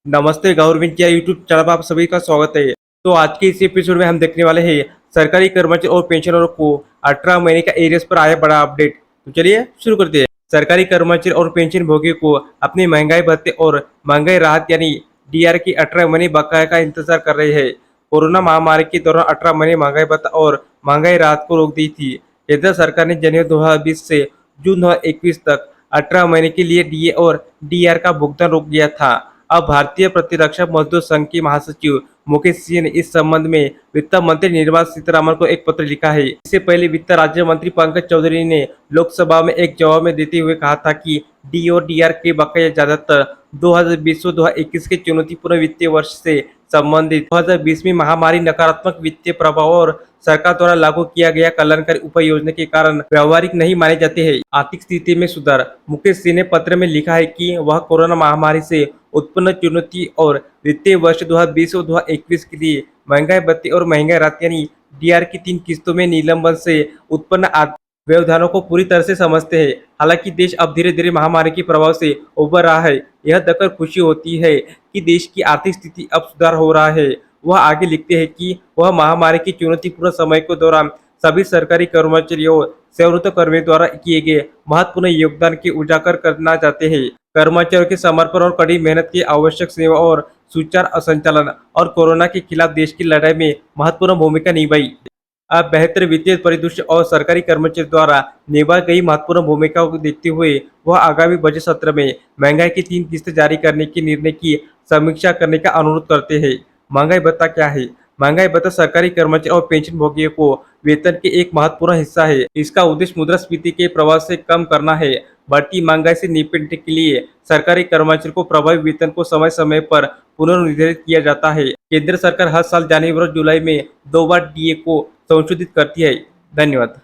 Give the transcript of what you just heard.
नमस्ते गवर्नमेंट या YouTube channel पर आप सभी का स्वागत है। तो आज के इस एपिसोड में हम देखने वाले हैं सरकारी कर्मचारी और पेंशनरों को 18 महीने का एरियर्स पर आया बड़ा अपडेट। तो चलिए शुरू करते हैं। सरकारी कर्मचारी और पेंशन भोगी को अपनी महंगाई भत्ते और महंगाई राहत यानी डीआर की 18 महीने बकाया का इंतजार कर रहे हैं। कोरोना महामारी के दौरान 18 महीने महंगाई भत्ता और महंगाई राहत को रोक दी थी। केंद्र सरकार ने जनवरी 2020 से जून 2021 तक 18 महीने के लिए डीए और डीआर का भुगतान रोक दिया था। अब भारतीय प्रतिरक्षा मजदूर संघ की महासचिव मुकेश सिंह ने इस संबंध में वित्त मंत्री निर्मला सीतारमण को एक पत्र लिखा है। इससे पहले वित्त राज्य मंत्री पंकज चौधरी ने लोकसभा में एक जवाब में देते हुए कहा था कि डी और डीआर के बकाया ज्यादातर 2020-2021 के चुनौतीपूर्ण वित्तीय वर्ष से संबंधित 2020 में महामारी, नकारात्मक वित्तीय प्रभाव और सरकार द्वारा लागू किया गया कल्याणकारी उपाय योजना के कारण व्यवहारिक नहीं माने जाते हैं। आर्थिक स्थिति में सुधार। मुकेश सिंह ने पत्र में लिखा है कि वह कोरोना महामारी से उत्पन्न चुनौती और वित्तीय वर्ष 2020 और 2021 के लिए महंगाई भत्ते और महंगाई राहत यानी डीआर की 3 किस्तों में निलंबन से उत्पन्न व्यवधानों को पूरी तरह से समझते हैं। हालांकि देश अब धीरे धीरे महामारी के प्रभाव से उबर रहा है। यह देखकर खुशी होती है कि देश की आर्थिक स्थिति अब सुधार हो रहा है। वह आगे लिखते हैं कि वह महामारी की चुनौतीपूर्ण समय के दौरान सभी सरकारी कर्मचारियों और सेवानिवृत्त कर्मियों द्वारा किए गए महत्वपूर्ण योगदान के उजागर करना चाहते हैं। कर्मचारियों के समर्पण और कड़ी मेहनत की आवश्यक सेवा और सुचारू संचालन और कोरोना के खिलाफ देश की लड़ाई में महत्वपूर्ण भूमिका निभाई। अब बेहतर वित्तीय परिदृश्य और सरकारी कर्मचारियों द्वारा निभाई गई महत्वपूर्ण भूमिका को देखते हुए वह आगामी बजट सत्र में महंगाई की 3 किस्तें जारी करने के निर्णय की समीक्षा करने का अनुरोध करते हैं। महंगाई भत्ता क्या है? महंगाई भत्ता सरकारी कर्मचारी और पेंशन भोगियों को वेतन के एक महत्वपूर्ण हिस्सा है। इसका उद्देश्य मुद्रास्फीति के प्रभाव से कम करना है। बढ़ती महंगाई से निपटने के लिए सरकारी कर्मचारियों को प्रभावी वेतन को समय समय पर पुनर्निर्धारित किया जाता है। केंद्र सरकार हर साल जनवरी और जुलाई में 2 बार डीए को संशोधित करती है। धन्यवाद।